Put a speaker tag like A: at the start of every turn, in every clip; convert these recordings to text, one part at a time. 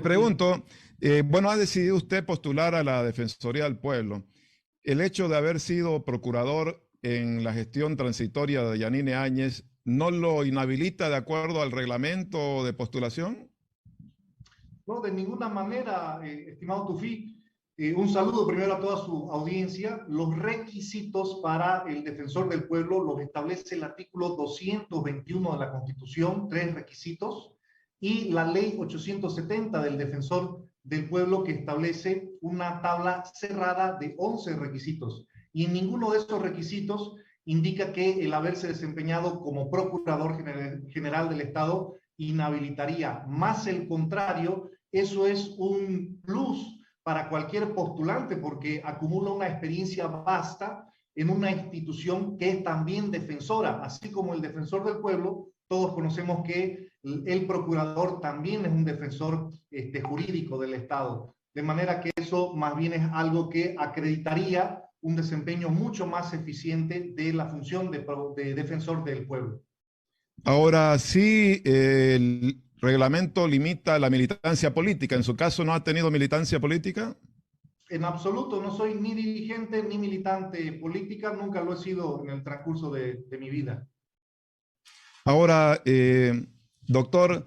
A: pregunto, bueno, ha decidido usted postular a la Defensoría del Pueblo. ¿El hecho de haber sido procurador en la gestión transitoria de Yanine Áñez no lo inhabilita de acuerdo al reglamento de postulación?
B: No, de ninguna manera, estimado Tufí. Un saludo primero a toda su audiencia. Los requisitos para el defensor del pueblo los establece el artículo 221 de la Constitución, 3 requisitos, y la ley 870 del defensor del pueblo, que establece una tabla cerrada de 11 requisitos. Y en ninguno de esos requisitos indica que el haberse desempeñado como procurador general del Estado inhabilitaría. Más el contrario, eso es un plus para cualquier postulante, porque acumula una experiencia vasta en una institución que es también defensora. Así como el defensor del pueblo, todos conocemos que el procurador también es un defensor jurídico del Estado. De manera que eso más bien es algo que acreditaría un desempeño mucho más eficiente de la función de defensor del pueblo.
A: Ahora sí, el reglamento limita la militancia política. ¿En su caso no ha tenido militancia política?
B: En absoluto, no soy ni dirigente ni militante política, nunca lo he sido en el transcurso de mi vida.
A: Ahora, doctor,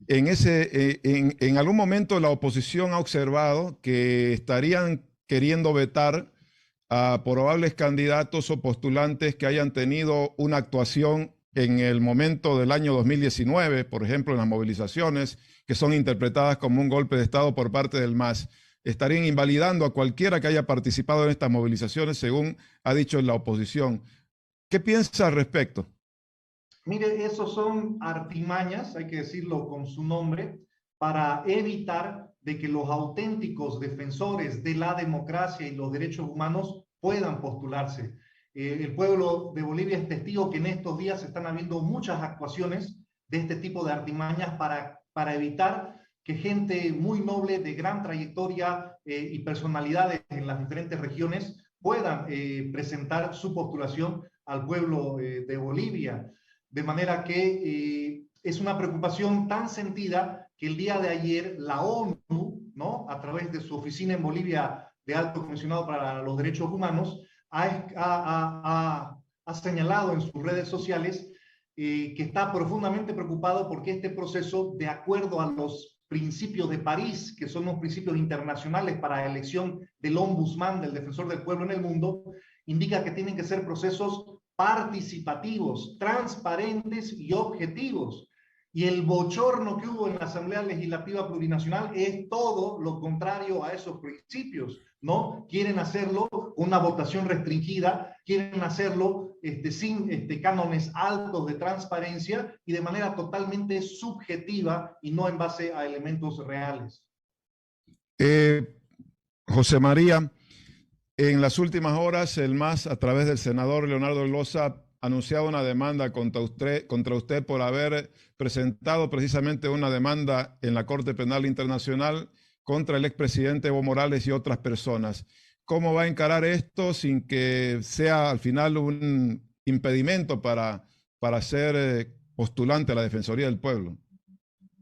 A: en algún momento la oposición ha observado que estarían queriendo vetar a probables candidatos o postulantes que hayan tenido una actuación en el momento del año 2019, por ejemplo, en las movilizaciones, que son interpretadas como un golpe de Estado por parte del MAS. Estarían invalidando a cualquiera que haya participado en estas movilizaciones, según ha dicho la oposición. ¿Qué piensa al respecto?
B: Mire, esos son artimañas, hay que decirlo con su nombre, para evitar de que los auténticos defensores de la democracia y los derechos humanos puedan postularse. El pueblo de Bolivia es testigo que en estos días están habiendo muchas actuaciones de este tipo de artimañas para evitar que gente muy noble, de gran trayectoria y personalidades en las diferentes regiones puedan presentar su postulación al pueblo de Bolivia. De manera que es una preocupación tan sentida que el día de ayer la ONU, ¿no?, a través de su oficina en Bolivia de Alto Comisionado para los Derechos Humanos, ha señalado en sus redes sociales que está profundamente preocupado porque este proceso, de acuerdo a los principios de París, que son los principios internacionales para la elección del ombudsman, del defensor del pueblo en el mundo, indica que tienen que ser procesos participativos, transparentes y objetivos. Y el bochorno que hubo en la Asamblea Legislativa Plurinacional es todo lo contrario a esos principios, ¿no? Quieren hacerlo con una votación restringida, quieren hacerlo sin cánones altos de transparencia y de manera totalmente subjetiva y no en base a elementos reales.
A: José María, en las últimas horas, el MAS, a través del senador Leonardo Loza, ha anunciado una demanda contra usted por haber presentado precisamente una demanda en la Corte Penal Internacional contra el expresidente Evo Morales y otras personas. ¿Cómo va a encarar esto sin que sea al final un impedimento para ser postulante a la Defensoría del Pueblo?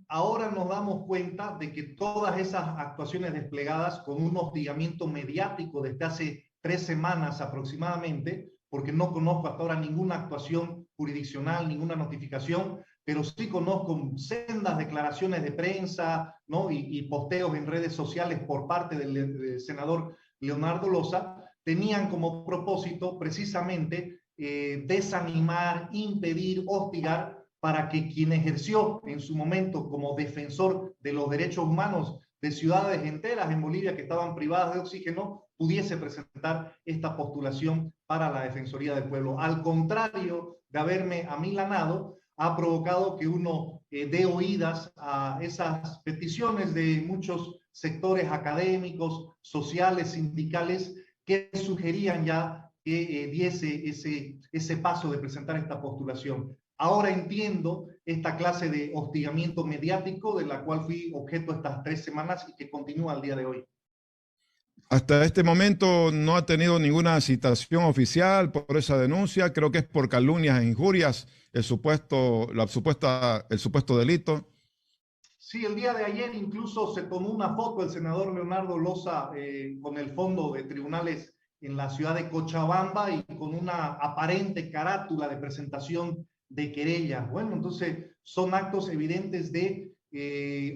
B: Ahora nos damos cuenta de que todas esas actuaciones desplegadas con un hostigamiento mediático desde hace 3 semanas aproximadamente, porque no conozco hasta ahora ninguna actuación jurisdiccional, ninguna notificación, pero sí conozco sendas declaraciones de prensa, ¿no?, y posteos en redes sociales por parte del senador Leonardo Loza, tenían como propósito precisamente desanimar, impedir, hostigar, para que quien ejerció en su momento como defensor de los derechos humanos de ciudades enteras en Bolivia que estaban privadas de oxígeno, pudiese presentar esta postulación para la Defensoría del Pueblo. Al contrario de haberme amilanado, ha provocado que uno dé oídas a esas peticiones de muchos sectores académicos, sociales, sindicales, que sugerían ya que diese ese paso de presentar esta postulación. Ahora entiendo esta clase de hostigamiento mediático de la cual fui objeto estas 3 semanas y que continúa al día de hoy.
A: Hasta este momento no ha tenido ninguna citación oficial por esa denuncia. Creo que es por calumnias e injurias el supuesto delito.
B: Sí, el día de ayer incluso se tomó una foto el senador Leonardo Loza con el fondo de tribunales en la ciudad de Cochabamba y con una aparente carátula de presentación de querella. Bueno, entonces son actos evidentes de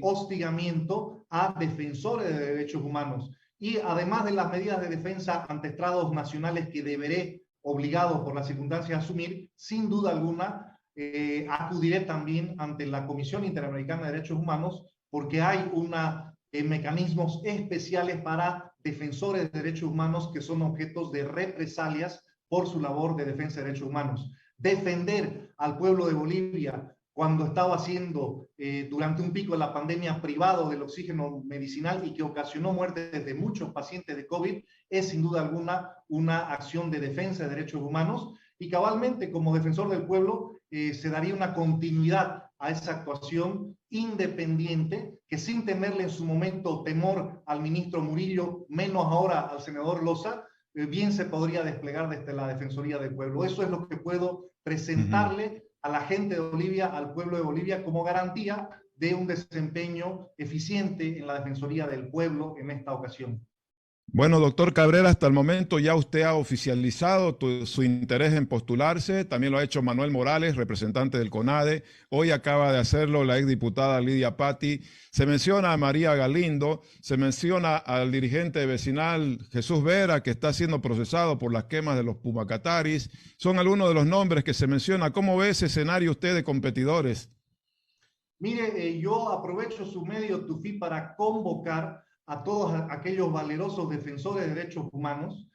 B: hostigamiento a defensores de derechos humanos. Y además de las medidas de defensa ante estrados nacionales que deberé, obligados por las circunstancias, asumir, sin duda alguna, acudiré también ante la Comisión Interamericana de Derechos Humanos porque hay mecanismos especiales para defensores de derechos humanos que son objetos de represalias por su labor de defensa de derechos humanos. Defender al pueblo de Bolivia cuando estaba siendo durante un pico de la pandemia privado del oxígeno medicinal y que ocasionó muertes de muchos pacientes de COVID, es sin duda alguna una acción de defensa de derechos humanos y cabalmente como defensor del pueblo se daría una continuidad a esa actuación independiente que sin temerle en su momento temor al ministro Murillo, menos ahora al senador Loza, bien se podría desplegar desde la Defensoría del Pueblo. Eso es lo que puedo presentarle a la gente de Bolivia, al pueblo de Bolivia, como garantía de un desempeño eficiente en la Defensoría del Pueblo en esta ocasión.
A: Bueno, doctor Cabrera, hasta el momento ya usted ha oficializado su interés en postularse. También lo ha hecho Manuel Morales, representante del CONADE. Hoy acaba de hacerlo la exdiputada Lidia Patti. Se menciona a María Galindo, se menciona al dirigente vecinal Jesús Vera, que está siendo procesado por las quemas de los Pumacataris. Son algunos de los nombres que se menciona. ¿Cómo ve ese escenario usted de competidores?
B: Mire, yo aprovecho su medio Tufi para convocar a todos aquellos valerosos defensores de derechos humanos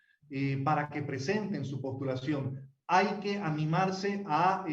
B: para que presenten su postulación. Hay que animarse a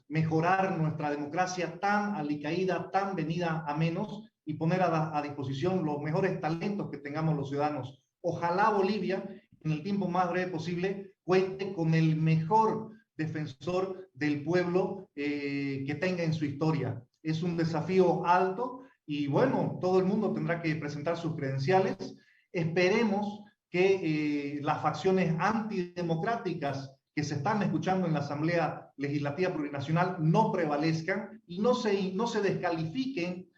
B: mejorar nuestra democracia tan alicaída, tan venida a menos y poner a disposición los mejores talentos que tengamos los ciudadanos. Ojalá Bolivia, en el tiempo más breve posible, cuente con el mejor defensor del pueblo que tenga en su historia. Es un desafío alto y bueno, todo el mundo tendrá que presentar sus credenciales. Esperemos que las facciones antidemocráticas que se están escuchando en la Asamblea Legislativa Plurinacional no prevalezcan y no se descalifiquen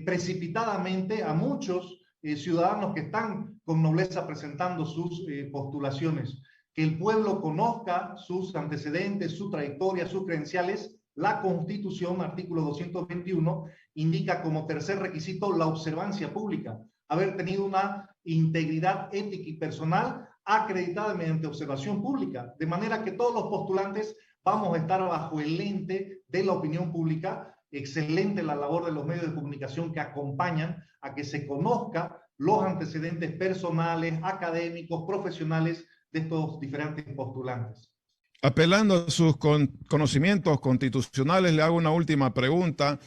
B: precipitadamente a muchos ciudadanos que están con nobleza presentando sus postulaciones. Que el pueblo conozca sus antecedentes, su trayectoria, sus credenciales. La Constitución, artículo 221, indica como tercer requisito la observancia pública, haber tenido una integridad ética y personal acreditada mediante observación pública, de manera que todos los postulantes vamos a estar bajo el lente de la opinión pública. Excelente la labor de los medios de comunicación que acompañan a que se conozca los antecedentes personales, académicos, profesionales de estos diferentes postulantes.
A: Apelando a sus conocimientos constitucionales, le hago una última pregunta.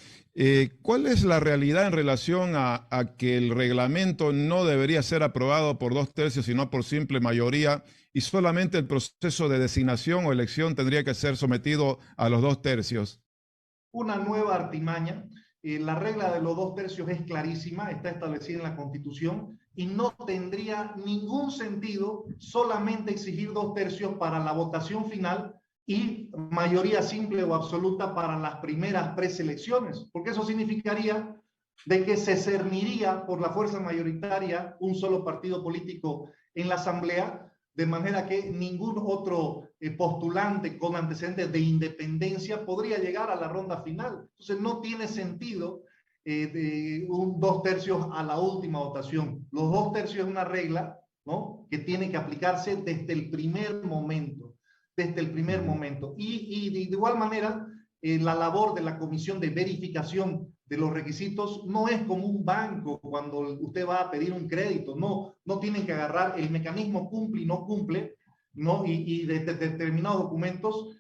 A: ¿Cuál es la realidad en relación a que el reglamento no debería ser aprobado por 2/3, sino por simple mayoría, y solamente el proceso de designación o elección tendría que ser sometido a los 2/3?
B: Una nueva artimaña. La regla de los 2/3 es clarísima, está establecida en la Constitución y no tendría ningún sentido solamente exigir 2/3 para la votación final y mayoría simple o absoluta para las primeras preselecciones, porque eso significaría de que se cerniría por la fuerza mayoritaria un solo partido político en la Asamblea, de manera que ningún otro postulante con antecedentes de independencia podría llegar a la ronda final. Entonces no tiene sentido de un 2/3 a la última votación. Los 2/3 es una regla, ¿no?, que tiene que aplicarse desde el primer momento, desde el primer momento. Y de igual manera, la labor de la comisión de verificación de los requisitos no es como un banco cuando usted va a pedir un crédito, no tienen que agarrar el mecanismo cumple y no cumple, ¿no? Y de determinados documentos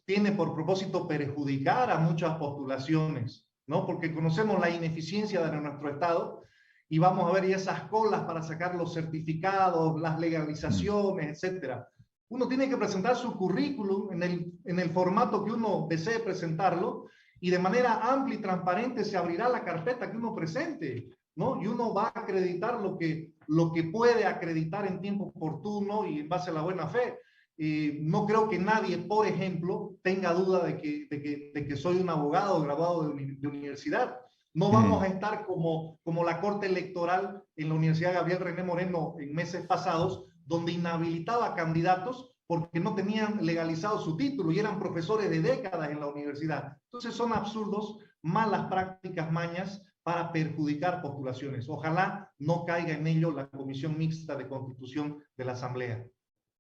B: tiene por propósito perjudicar a muchas postulaciones, ¿no? Porque conocemos la ineficiencia de nuestro Estado y vamos a ver esas colas para sacar los certificados, las legalizaciones, etcétera. Uno tiene que presentar su currículum en el formato que uno desee presentarlo y de manera amplia y transparente se abrirá la carpeta que uno presente, ¿no? Y uno va a acreditar lo que puede acreditar en tiempo oportuno y en base a la buena fe. No creo que nadie, por ejemplo, tenga duda de que soy un abogado graduado de universidad. No vamos a estar como la Corte Electoral en la Universidad Gabriel René Moreno en meses pasados, donde inhabilitaba candidatos porque no tenían legalizado su título y eran profesores de décadas en la universidad. Entonces son absurdos, malas prácticas, mañas para perjudicar postulaciones. Ojalá no caiga en ello la Comisión Mixta de Constitución de la Asamblea.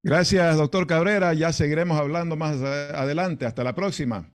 A: Gracias, doctor Cabrera. Ya seguiremos hablando más adelante. Hasta la próxima.